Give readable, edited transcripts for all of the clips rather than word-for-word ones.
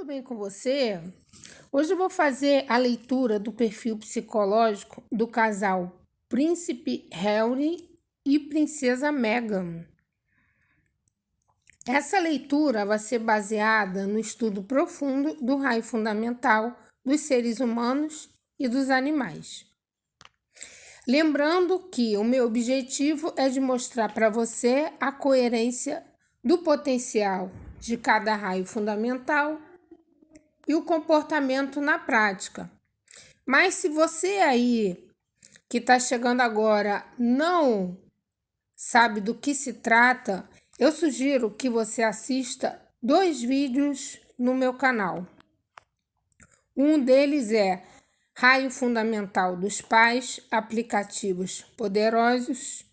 tudo bem com você? Hoje eu vou fazer a leitura do perfil psicológico do casal Príncipe Harry e Princesa Meghan. Essa leitura vai ser baseada no estudo profundo do raio fundamental dos seres humanos e dos animais. Lembrando que o meu objetivo é de mostrar para você a coerência do potencial de cada raio fundamental e o comportamento na prática. Mas se você aí que está chegando agora não sabe do que se trata, eu sugiro que você assista 2 vídeos no meu canal. Um deles é Raio Fundamental dos Pais, Aplicativos Poderosos,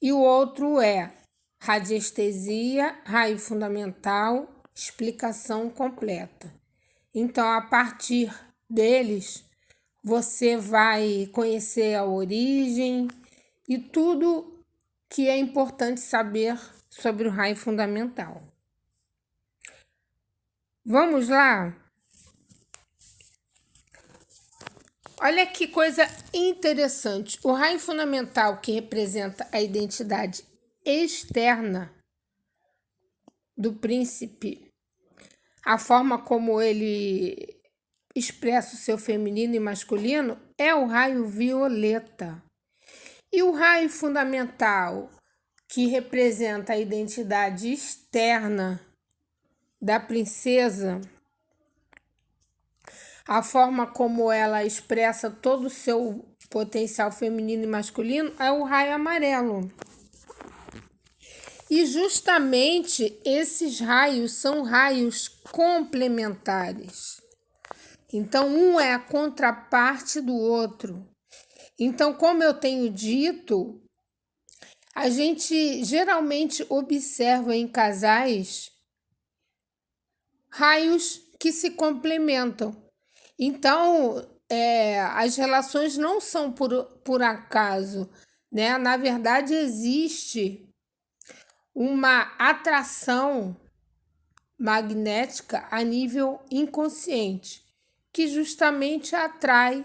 e o outro é Radiestesia, Raio Fundamental, Explicação Completa. Então, a partir deles, você vai conhecer a origem e tudo que é importante saber sobre o raio fundamental. Vamos lá? Olha que coisa interessante. O raio fundamental, que representa a identidade externa do príncipe, a forma como ele expressa o seu feminino e masculino, é o raio violeta. E o raio fundamental, que representa a identidade externa da princesa, a forma como ela expressa todo o seu potencial feminino e masculino, é o raio amarelo. E justamente esses raios são raios complementares. Então, um é a contraparte do outro. Então, como eu tenho dito, a gente geralmente observa em casais raios que se complementam. Então, as relações não são por acaso, né? Na verdade, existe uma atração magnética a nível inconsciente, que justamente atrai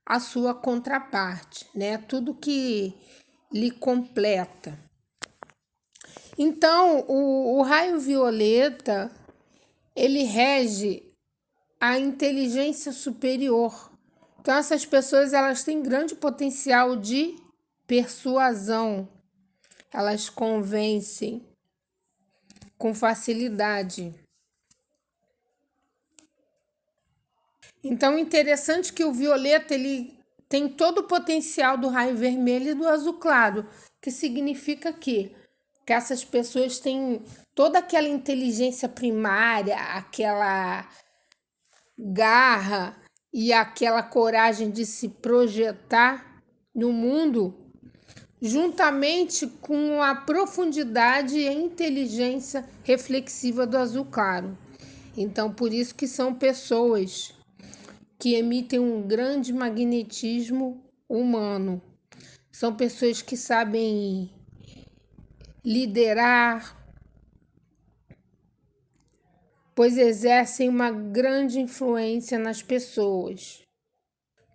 a sua contraparte, né? Tudo que lhe completa. Então, o raio violeta, ele rege a inteligência superior. Então, essas pessoas, elas têm grande potencial de persuasão. Elas convencem com facilidade. Então, interessante que o violeta ele tem todo o potencial do raio vermelho e do azul claro, que significa que essas pessoas têm toda aquela inteligência primária, aquela garra e aquela coragem de se projetar no mundo, juntamente com a profundidade e a inteligência reflexiva do azul claro. Então, por isso que são pessoas que emitem um grande magnetismo humano. São pessoas que sabem liderar, pois exercem uma grande influência nas pessoas.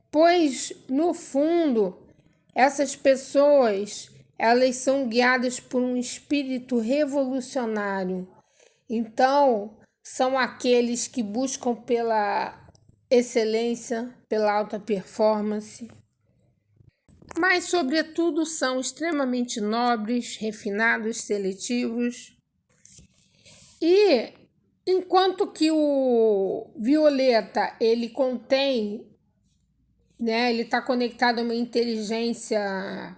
Pois, no fundo, essas pessoas, elas são guiadas por um espírito revolucionário. Então, são aqueles que buscam pela excelência, pela alta performance, mas, sobretudo, são extremamente nobres, refinados, seletivos. E enquanto que o violeta, ele contém, né, ele está conectado a uma inteligência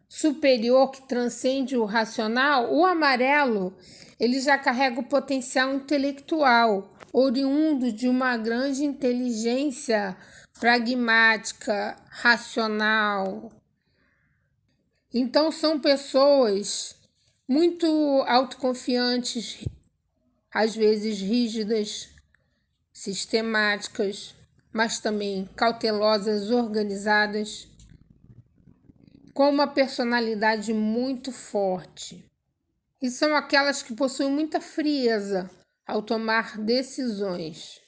superior que transcende o racional, o amarelo, ele já carrega o potencial intelectual, oriundo de uma grande inteligência pragmática, racional. Então, são pessoas muito autoconfiantes, às vezes rígidas, sistemáticas, mas também cautelosas, organizadas, com uma personalidade muito forte. E são aquelas que possuem muita frieza, ao tomar decisões.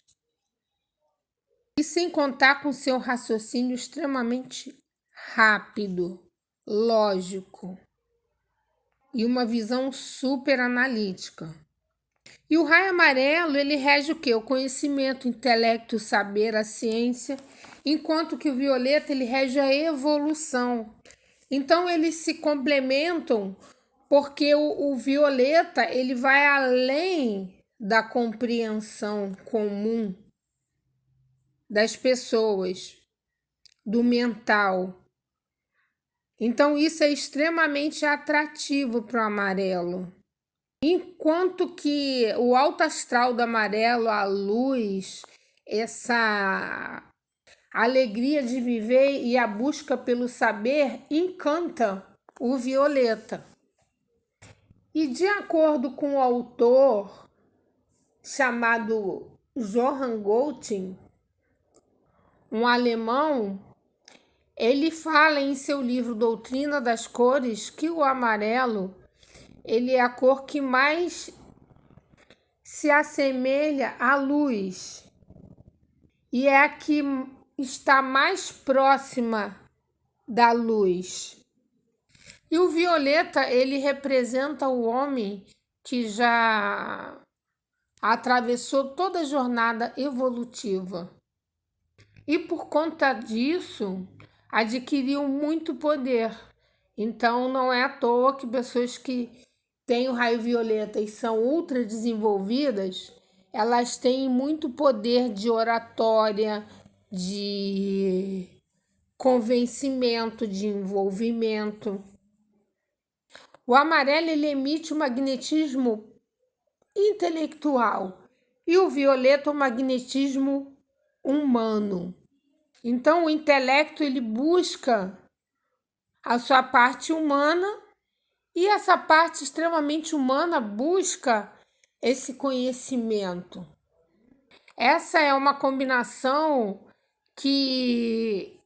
E sem contar com seu raciocínio extremamente rápido, lógico e uma visão super analítica. E o raio amarelo, ele rege o quê? O conhecimento, o intelecto, o saber, a ciência, enquanto que o violeta, ele rege a evolução. Então, eles se complementam porque o violeta, ele vai além da compreensão comum das pessoas, do mental. Então, isso é extremamente atrativo para o amarelo. Enquanto que o alto astral do amarelo, a luz, essa alegria de viver e a busca pelo saber encanta o violeta. E de acordo com o autor chamado Johann Gotting, um alemão, ele fala em seu livro Doutrina das Cores que o amarelo, ele é a cor que mais se assemelha à luz e é a que está mais próxima da luz. E o violeta, ele representa o homem que já atravessou toda a jornada evolutiva. E por conta disso, adquiriu muito poder. Então, não é à toa que pessoas que têm o raio violeta e são ultra desenvolvidas, elas têm muito poder de oratória, de convencimento, de envolvimento. O amarelo, ele emite um magnetismo intelectual e o violeta, um magnetismo humano. Então, o intelecto, ele busca a sua parte humana e essa parte extremamente humana busca esse conhecimento. Essa é uma combinação que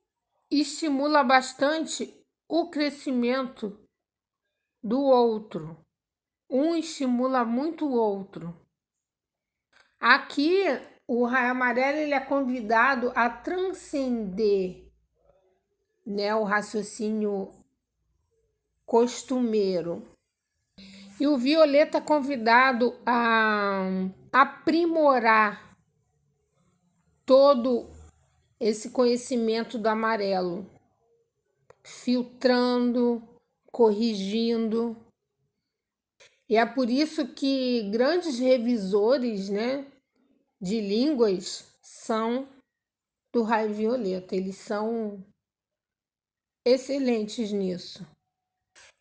estimula bastante o crescimento do outro. Um estimula muito o outro. Aqui, o raio amarelo, ele é convidado a transcender, né, o raciocínio costumeiro. E o violeta é convidado a aprimorar todo esse conhecimento do amarelo, filtrando, corrigindo. E é por isso que grandes revisores, né, de línguas são do raio violeta. Eles são excelentes nisso.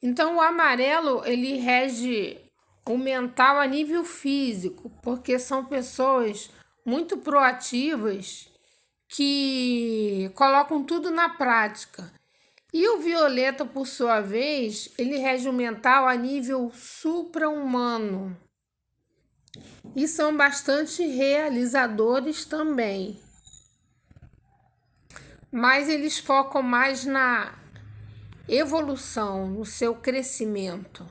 Então, o amarelo, ele rege o mental a nível físico, porque são pessoas muito proativas que colocam tudo na prática. E o violeta, por sua vez, ele rege o mental a nível supra-humano. E são bastante realizadores também. Mas eles focam mais na evolução, no seu crescimento.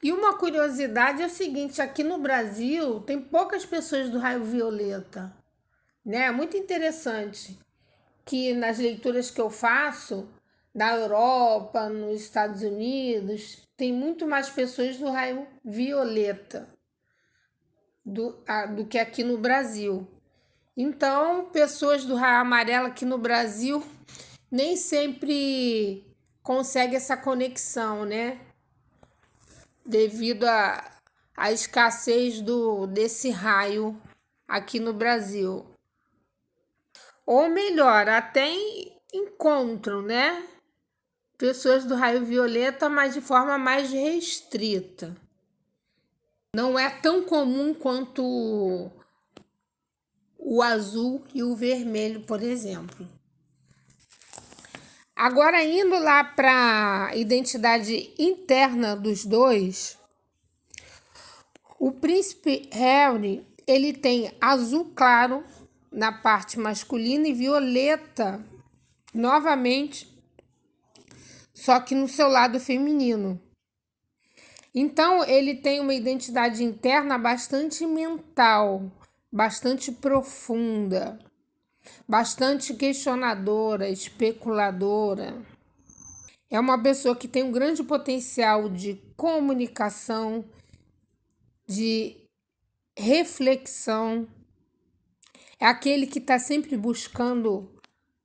E uma curiosidade é o seguinte, aqui no Brasil tem poucas pessoas do raio violeta, né? É muito interessante que nas leituras que eu faço, na Europa, nos Estados Unidos, tem muito mais pessoas do raio violeta do que aqui no Brasil. Então, pessoas do raio amarelo aqui no Brasil nem sempre conseguem essa conexão, né? Devido à escassez desse raio aqui no Brasil. Ou melhor, até encontram, né? Pessoas do raio violeta, mas de forma mais restrita. Não é tão comum quanto o azul e o vermelho, por exemplo. Agora, indo lá para a identidade interna dos dois, o príncipe Harry, ele tem azul claro na parte masculina e violeta, novamente, só que no seu lado feminino. Então, ele tem uma identidade interna bastante mental, bastante profunda, bastante questionadora, especuladora. É uma pessoa que tem um grande potencial de comunicação, de reflexão. É aquele que está sempre buscando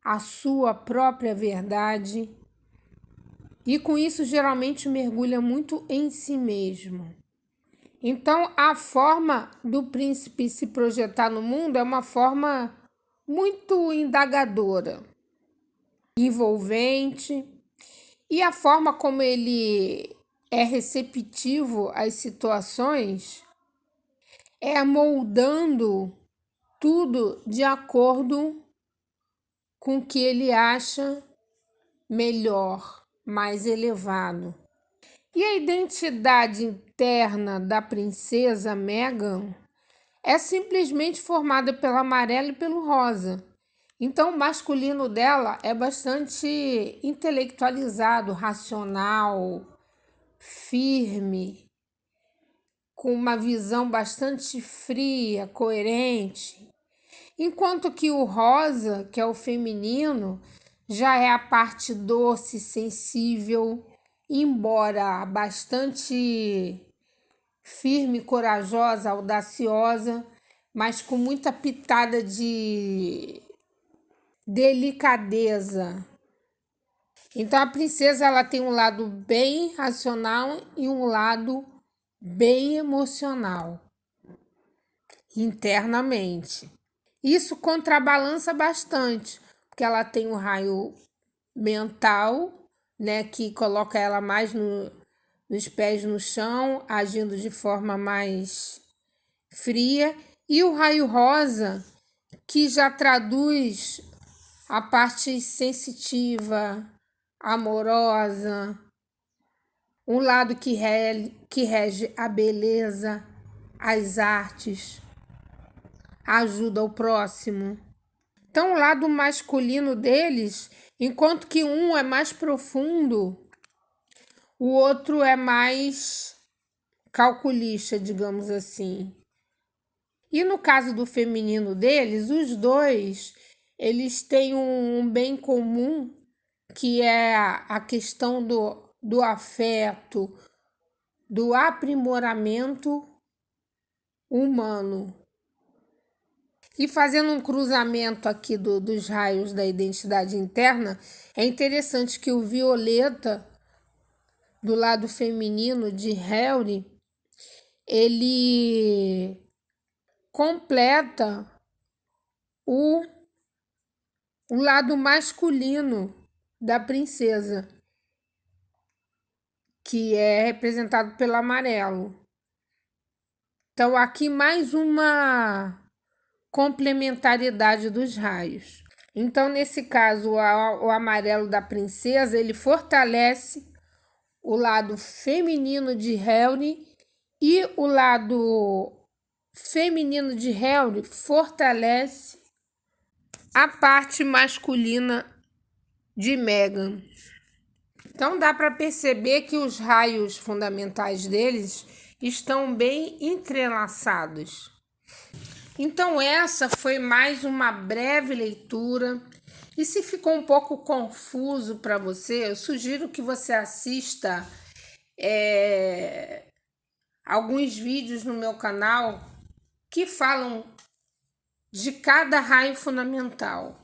a sua própria verdade e, com isso, geralmente mergulha muito em si mesmo. Então, a forma do príncipe se projetar no mundo é uma forma muito indagadora, envolvente, e a forma como ele é receptivo às situações é moldando tudo de acordo com o que ele acha melhor, mais elevado. E a identidade interna da princesa Meghan é simplesmente formada pelo amarelo e pelo rosa. Então, o masculino dela é bastante intelectualizado, racional, firme, com uma visão bastante fria, coerente. Enquanto que o rosa, que é o feminino, já é a parte doce, sensível, embora bastante firme, corajosa, audaciosa, mas com muita pitada de delicadeza. Então a princesa ela tem um lado bem racional e um lado bem emocional internamente. Isso contrabalança bastante, porque ela tem um raio mental, né, que coloca ela mais nos pés no chão, agindo de forma mais fria, e o raio rosa, que já traduz a parte sensitiva, amorosa, um lado que rege a beleza, as artes, a ajuda ao próximo. Então, o lado masculino deles, enquanto que um é mais profundo, o outro é mais calculista, digamos assim. E no caso do feminino deles, os dois, eles têm um bem comum, que é a questão do afeto, do aprimoramento humano. E fazendo um cruzamento aqui dos raios da identidade interna, é interessante que o violeta, do lado feminino de Harry, ele completa o lado masculino da princesa, que é representado pelo amarelo. Então, aqui mais uma complementariedade dos raios. Então, nesse caso, o amarelo da princesa, ele fortalece o lado feminino de Harry e o lado feminino de Harry fortalece a parte masculina de Meghan. Então dá para perceber que os raios fundamentais deles estão bem entrelaçados. Então essa foi mais uma breve leitura. E se ficou um pouco confuso para você, eu sugiro que você assista alguns vídeos no meu canal que falam de cada raio fundamental.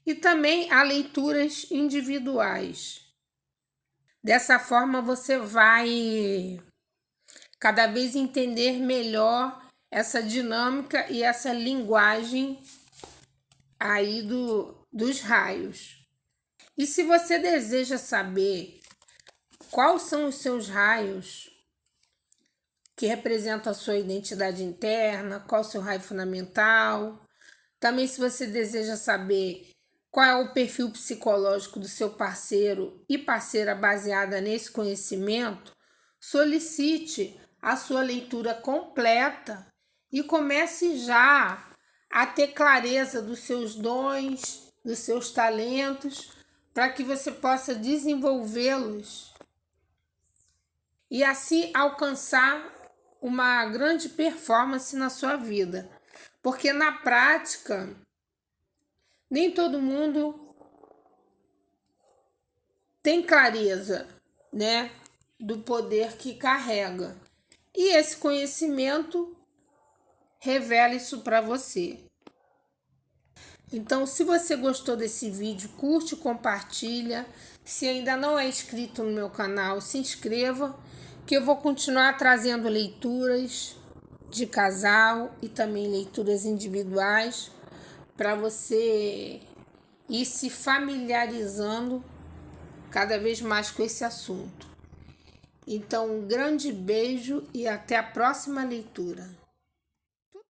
E também há leituras individuais. Dessa forma você vai cada vez entender melhor essa dinâmica e essa linguagem aí dos raios. E se você deseja saber quais são os seus raios que representam a sua identidade interna, qual é o seu raio fundamental, também se você deseja saber qual é o perfil psicológico do seu parceiro e parceira baseada nesse conhecimento, solicite a sua leitura completa e comece já a ter clareza dos seus dons, dos seus talentos, para que você possa desenvolvê-los e assim alcançar uma grande performance na sua vida. Porque na prática, nem todo mundo tem clareza, né, do poder que carrega. E esse conhecimento revela isso para você. Então, se você gostou desse vídeo, curte, compartilha. Se ainda não é inscrito no meu canal, se inscreva, que eu vou continuar trazendo leituras de casal e também leituras individuais para você ir se familiarizando cada vez mais com esse assunto. Então, um grande beijo e até a próxima leitura.